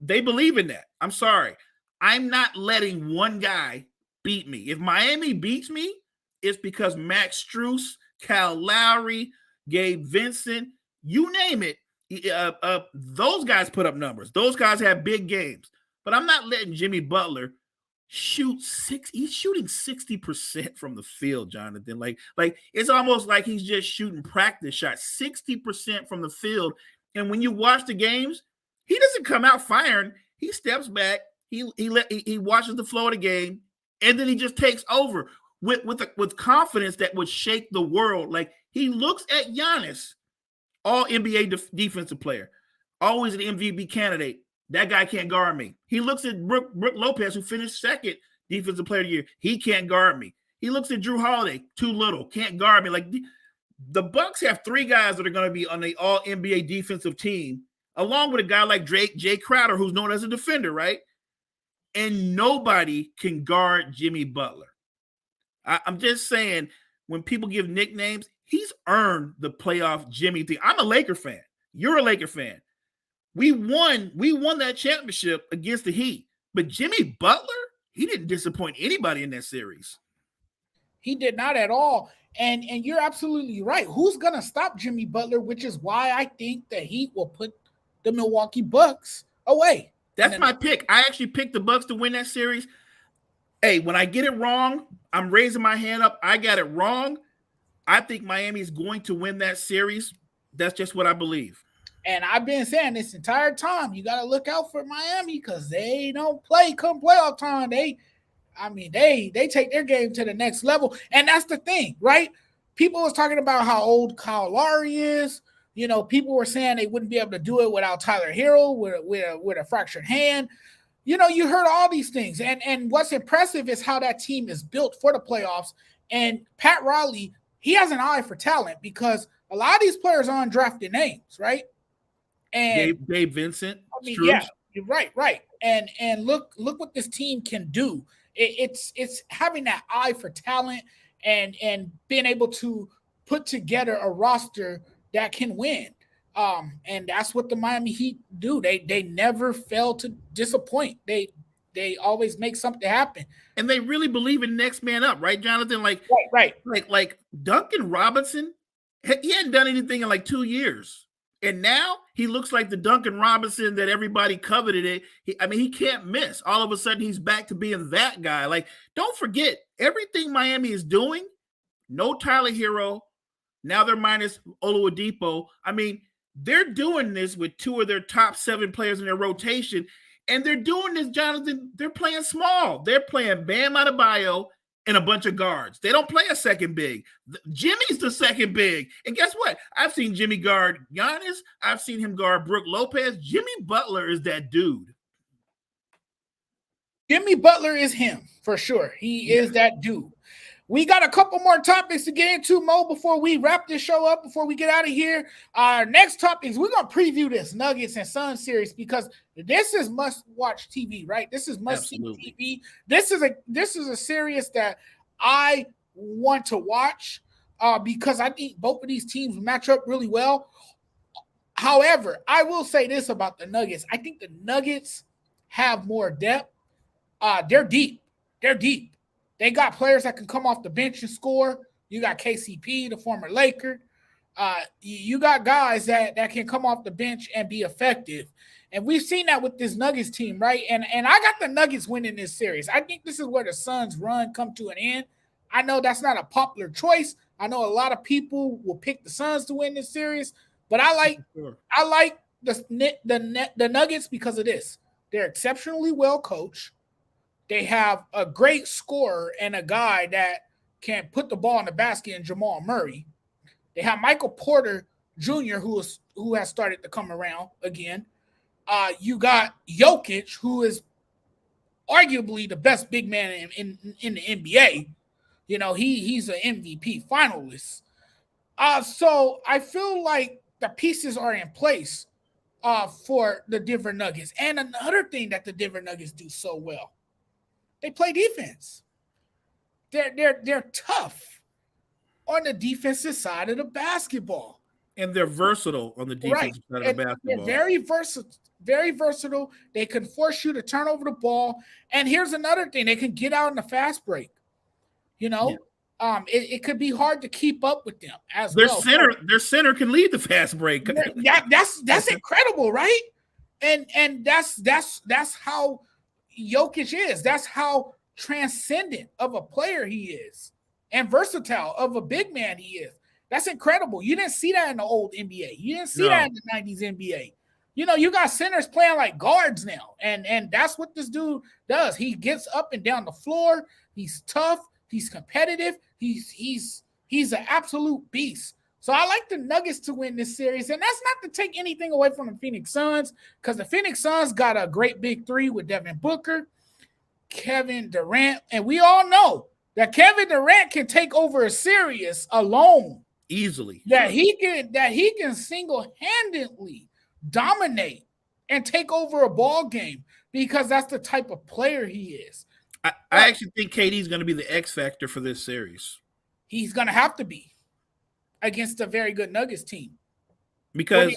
They believe in that. I'm sorry. I'm not letting one guy beat me. If Miami beats me, it's because Max Strus, Kyle Lowry, Gabe Vincent, you name it. Those guys put up numbers. Those guys have big games. But I'm not letting Jimmy Butler shoot he's shooting 60% from the field, Jonathan. Like it's almost like he's just shooting practice shots, 60% from the field. And when you watch the games, he doesn't come out firing. He steps back, he watches the flow of the game, and then he just takes over with confidence that would shake the world. Like he looks at Giannis, all NBA defensive player, always an MVP candidate. That guy can't guard me. He looks at Brook Lopez, who finished second defensive player of the year. He can't guard me. He looks at Drew Holiday, too little, can't guard me. Like the Bucks have three guys that are going to be on the all NBA defensive team, along with a guy like Jay Crowder, who's known as a defender, right? And nobody can guard Jimmy Butler. I'm just saying, when people give nicknames, he's earned the playoff Jimmy thing. I'm a Laker fan. You're a Laker fan. We won that championship against the Heat. But Jimmy Butler, he didn't disappoint anybody in that series. He did not at all. And you're absolutely right. Who's going to stop Jimmy Butler, which is why I think the Heat will put the Milwaukee Bucks away. That's my pick. I actually picked the Bucks to win that series. Hey, when I get it wrong, I'm raising my hand up. I got it wrong. I think Miami is going to win that series. That's just what I believe. And I've been saying this entire time, you got to look out for Miami because they don't play come playoff time. They take their game to the next level. And that's the thing, right? People was talking about how old Kyle Lowry is. You know, people were saying they wouldn't be able to do it without Tyler Hero with a fractured hand. You know, you heard all these things. And what's impressive is how that team is built for the playoffs. And Pat Riley, he has an eye for talent because a lot of these players are undrafted names, right? And Gabe Vincent. Yeah, you're right. And look what this team can do. It's having that eye for talent and being able to put together a roster that can win. And that's what the Miami Heat do. They never fail to disappoint. They always make something happen. And they really believe in next man up, right, Jonathan? Right. Like Duncan Robinson, he hadn't done anything in like 2 years. And now he looks like the Duncan Robinson that everybody coveted. He can't miss. All of a sudden, he's back to being that guy. Like, don't forget, everything Miami is doing, no Tyler Hero. Now they're minus Oladipo. I mean, they're doing this with two of their top 7 players in their rotation. And they're doing this, Jonathan, they're playing small. They're playing Bam Adebayo and a bunch of guards. They don't play a second big. Jimmy's the second big. And guess what? I've seen Jimmy guard Giannis. I've seen him guard Brook Lopez. Jimmy Butler is that dude. Jimmy Butler is him, for sure. He is that dude. We got a couple more topics to get into, Mo, before we wrap this show up, before we get out of here. Our next topics, we're going to preview this Nuggets and Suns series because this is must-watch TV, right? This is must-see TV. This is a series that I want to watch because I think both of these teams match up really well. However, I will say this about the Nuggets. I think the Nuggets have more depth. They're deep. They got players that can come off the bench and score. You got KCP, the former Laker. You got guys that can come off the bench and be effective. And we've seen that with this Nuggets team, right? And I got the Nuggets winning this series. I think this is where the Suns' run come to an end. I know that's not a popular choice. I know a lot of people will pick the Suns to win this series, but I like the Nuggets because of this. They're exceptionally well coached. They have a great scorer and a guy that can put the ball in the basket in Jamal Murray. They have Michael Porter Jr., who has started to come around again. You got Jokic, who is arguably the best big man in the NBA. You know, he's an MVP finalist. So I feel like the pieces are in place for the Denver Nuggets. And another thing that the Denver Nuggets do so well, they play defense. They're tough on the defensive side of the basketball. And they're versatile on the defensive side of the basketball. They're very versatile. Very versatile. They can force you to turn over the ball. And here's another thing: they can get out in the fast break. It could be hard to keep up with them as their well. Their center can lead the fast break. That's incredible, right? And that's how Jokic is. That's how transcendent of a player he is, and versatile of a big man he is. That's incredible. You didn't see that in the old NBA. You didn't see that in the 90s NBA. You got centers playing like guards now, and that's what this dude does. He gets up and down the floor. He's tough. He's competitive. He's an absolute beast. So I like the Nuggets to win this series, and that's not to take anything away from the Phoenix Suns, because the Phoenix Suns got a great big three with Devin Booker, Kevin Durant, and we all know that Kevin Durant can take over a series alone easily. That he can single-handedly dominate and take over a ball game, because that's the type of player he is. I actually think KD is going to be the X factor for this series. He's going to have to be against a very good Nuggets team. Because,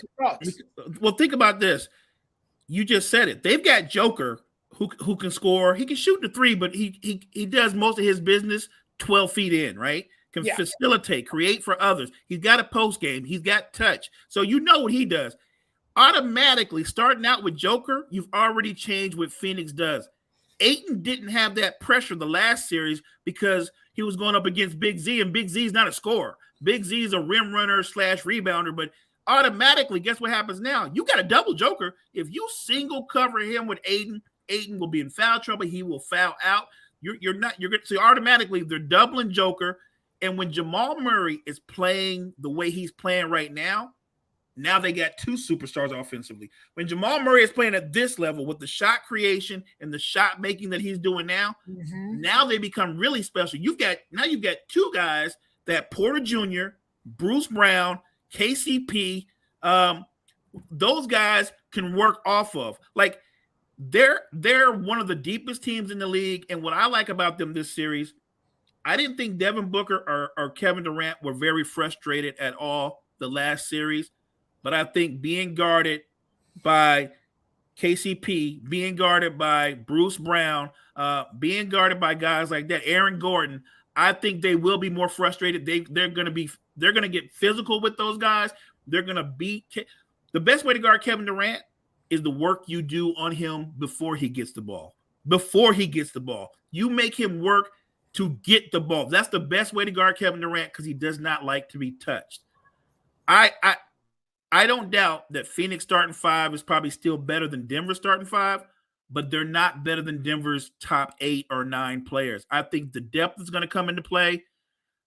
well, think about this. You just said it. They've got Joker who can score. He can shoot the three, but he does most of his business 12 feet in, right? Can facilitate, create for others. He's got a post game. He's got touch. So you know what he does. Automatically, starting out with Joker, you've already changed what Phoenix does. Ayton didn't have that pressure the last series because he was going up against Big Z, and Big Z is not a scorer. Big Z is a rim runner / rebounder, but automatically, guess what happens now? You got a double Joker. If you single cover him with Ayton, Ayton will be in foul trouble. He will foul out. So automatically they're doubling Joker. And when Jamal Murray is playing the way he's playing right now they got two superstars offensively. When Jamal Murray is playing at this level with the shot creation and the shot making that he's doing now, now they become really special. You've got two guys that Porter Jr., Bruce Brown, KCP, those guys can work off of. Like they're one of the deepest teams in the league. And what I like about them this series, I didn't think Devin Booker or Kevin Durant were very frustrated at all the last series. But I think being guarded by KCP, being guarded by Bruce Brown, being guarded by guys like that, Aaron Gordon, I think they will be more frustrated. They're going to get physical with those guys. They're going to beat. The best way to guard Kevin Durant is the work you do on him before he gets the ball. You make him work to get the ball. That's the best way to guard Kevin Durant, because he does not like to be touched. I don't doubt that Phoenix starting five is probably still better than Denver starting five, but they're not better than Denver's top 8 or 9 players. I think the depth is going to come into play.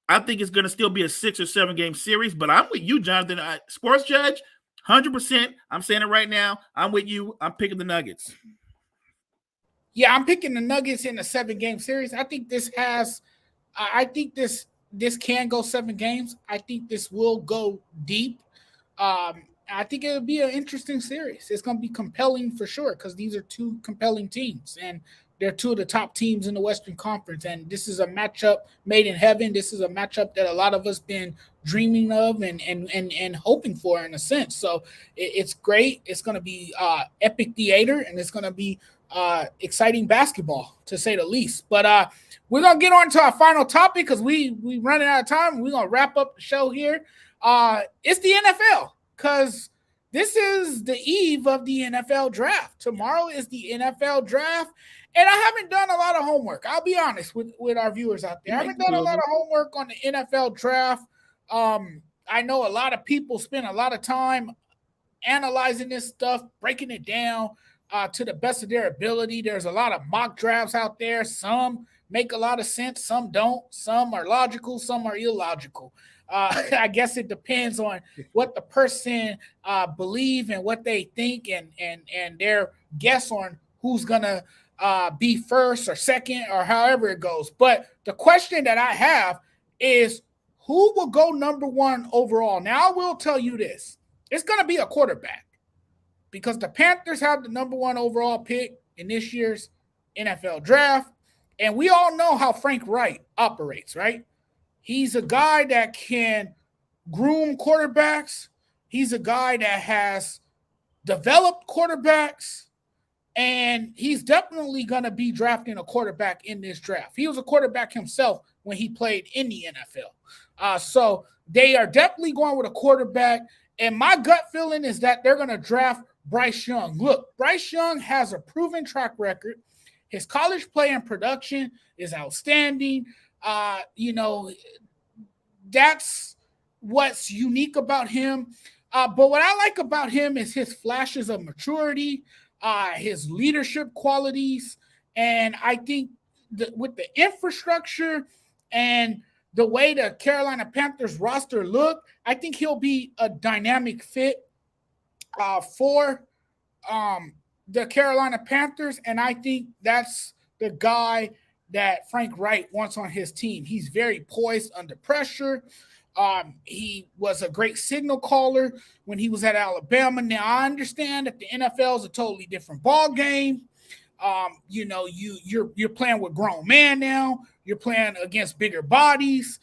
I think it's going to still be a 6 or 7 game series, but I'm with you, Jonathan. Sports Judge, 100%. I'm saying it right now. I'm with you. I'm picking the Nuggets. Yeah, I'm picking the Nuggets in a 7 game series. I think this can go 7 games. I think this will go deep. I think it'll be an interesting series. It's going to be compelling for sure, because these are two compelling teams, and they're two of the top teams in the Western Conference. And this is a matchup made in heaven. This is a matchup that a lot of us been dreaming of and hoping for, in a sense. So it's great. It's going to be epic theater, and it's going to be exciting basketball, to say the least. But we're going to get on to our final topic, because we running out of time. We're going to wrap up the show here. It's the NFL, because this is the eve of the NFL draft. Tomorrow is the NFL draft, and I haven't done a lot of homework. I'll be honest with our viewers out there. I haven't done a lot of homework on the NFL draft. I know a lot of people spend a lot of time analyzing this stuff, breaking it down to the best of their ability. There's a lot of mock drafts out there. Some make a lot of sense, some don't. Some are logical, some are illogical. I guess it depends on what the person believe and what they think, and their guess on who's gonna be first or second or however it goes. But the question that I have is, who will go number one overall? Now, I will tell you this. It's going to be a quarterback because the Panthers have the number one overall pick in this year's NFL draft. And we all know how Frank Reich operates, right? He's a guy that can groom quarterbacks. He's a guy that has developed quarterbacks. And he's definitely going to be drafting a quarterback in this draft. He was a quarterback himself when he played in the NFL. So they are definitely going with a quarterback. And my gut feeling is that they're going to draft Bryce Young. Look, Bryce Young has a proven track record. His college play and production is outstanding. That's what's unique about him. But what I like about him is his flashes of maturity, his leadership qualities. And I think with the infrastructure and the way the Carolina Panthers roster look, I think he'll be a dynamic fit for the Carolina Panthers. And I think that's the guy that Frank Reich wants on his team. He's very poised under pressure. He was a great signal caller when he was at Alabama. Now, I understand that the NFL is a totally different ball game. You're playing with grown men now. You're playing against bigger bodies.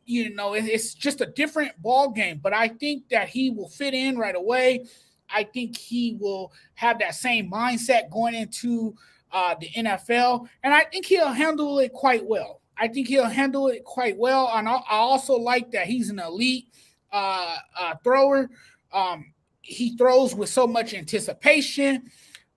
It's just a different ball game. But I think that he will fit in right away. I think he will have that same mindset going into the NFL, and I think he'll handle it quite well. And I also like that he's an elite thrower. He throws with so much anticipation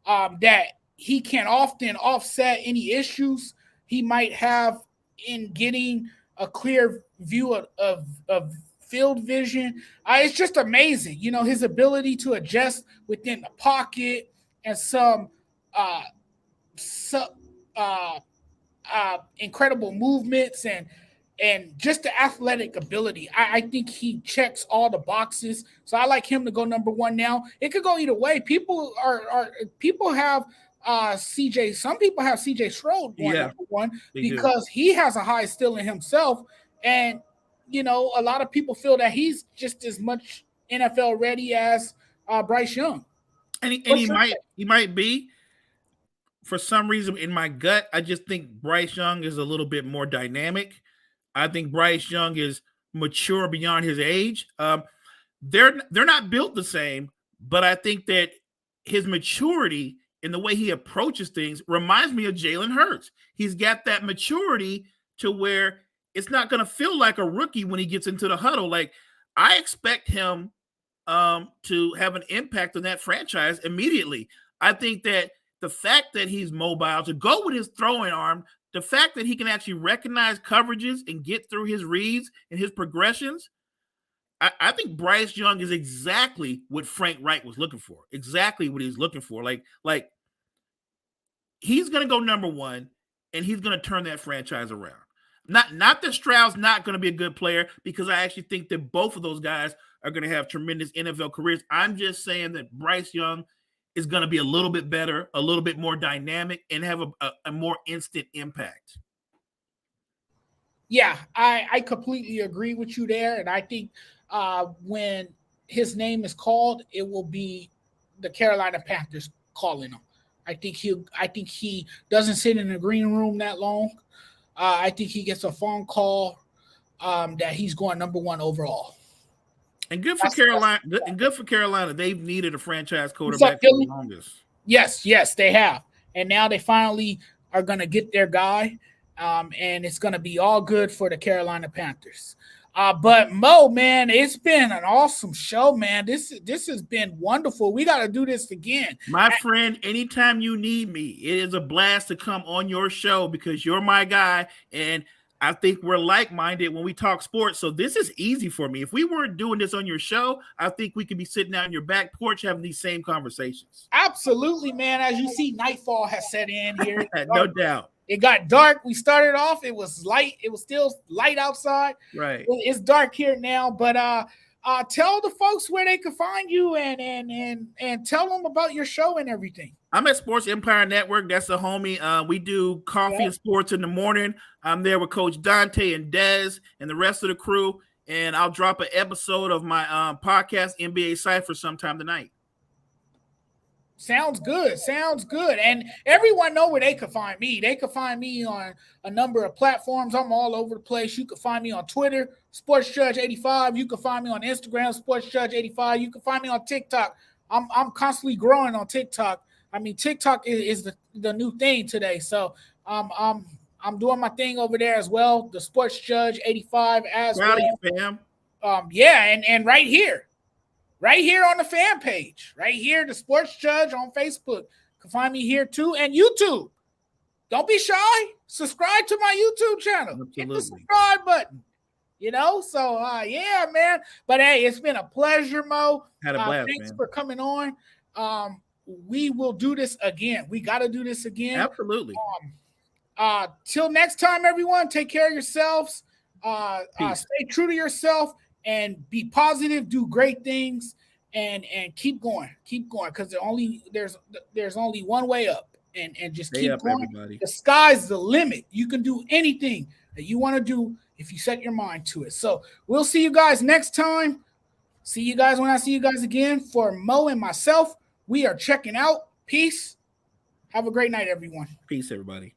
that he can often offset any issues he might have in getting a clear view of field vision. It's just amazing, his ability to adjust within the pocket and some incredible movements and just the athletic ability. I think he checks all the boxes. So I like him to go number one now. It could go either way. People have CJ. Some people have CJ Stroud going number one because he has a high ceiling himself. And, a lot of people feel that he's just as much NFL ready as Bryce Young. And he might be. For some reason, in my gut, I just think Bryce Young is a little bit more dynamic. I think Bryce Young is mature beyond his age. They're not built the same, but I think that his maturity in the way he approaches things reminds me of Jalen Hurts. He's got that maturity to where it's not going to feel like a rookie when he gets into the huddle. Like, I expect him to have an impact on that franchise immediately. I think that the fact that he's mobile, to go with his throwing arm, the fact that he can actually recognize coverages and get through his reads and his progressions, I think Bryce Young is exactly what Frank Reich was looking for. Exactly what he's looking for. Like he's going to go number one, and he's going to turn that franchise around. Not that Stroud's not going to be a good player, because I actually think that both of those guys are going to have tremendous NFL careers. I'm just saying that Bryce Young is going to be a little bit better, a little bit more dynamic, and have a more instant impact. Yeah, I completely agree with you there. And I think when his name is called, it will be the Carolina Panthers calling him. I think he doesn't sit in the green room that long. I think he gets a phone call that he's going number one overall. And good for Carolina. And good for Carolina. They've needed a franchise quarterback for the longest. Yes, they have. And now they finally are going to get their guy. And it's going to be all good for the Carolina Panthers. But Mo, man, it's been an awesome show, man. This has been wonderful. We got to do this again. My friend, anytime you need me, it is a blast to come on your show, because you're my guy. And I think we're like-minded when we talk sports. So this is easy for me. If we weren't doing this on your show, I think we could be sitting out on your back porch having these same conversations. Absolutely, man. As you see, nightfall has set in here. No doubt. It got dark. We started off. It was light. It was still light outside. Right. It's dark here now. But tell the folks where they can find you and tell them about your show and everything. I'm at Sports Empire Network. That's the homie. We do coffee and sports in the morning. I'm there with Coach Dante and Dez and the rest of the crew. And I'll drop an episode of my podcast, NBA Cypher, sometime tonight. Sounds good. Sounds good. And everyone know where they can find me. They can find me on a number of platforms. I'm all over the place. You can find me on Twitter, SportsJudge85. You can find me on Instagram, SportsJudge85. You can find me on TikTok. I'm constantly growing on TikTok. I mean, TikTok is the new thing today. So I'm doing my thing over there as well. The SportsJudge85 as Proud well. of you, fam. And right here on the fan page, right here, the Sports Judge on Facebook. You can find me here too, and YouTube. Don't be shy. Subscribe to my YouTube channel. Absolutely. Hit the subscribe button. So yeah, man. But hey, it's been a pleasure, Mo. Had a blast, thanks man. for coming on. We will do this again. We got to do this again. Absolutely. Till next time, everyone. Take care of yourselves. Stay true to yourself. And be positive, do great things, and keep going, because there's only one way up, and just Stay keep up, going. everybody. The sky's the limit. You can do anything that you want to do if you set your mind to it. So we'll see you guys next time. See you guys when I see you guys again. For Mo and myself, we are checking out. Peace. Have a great night, everyone. Peace, everybody.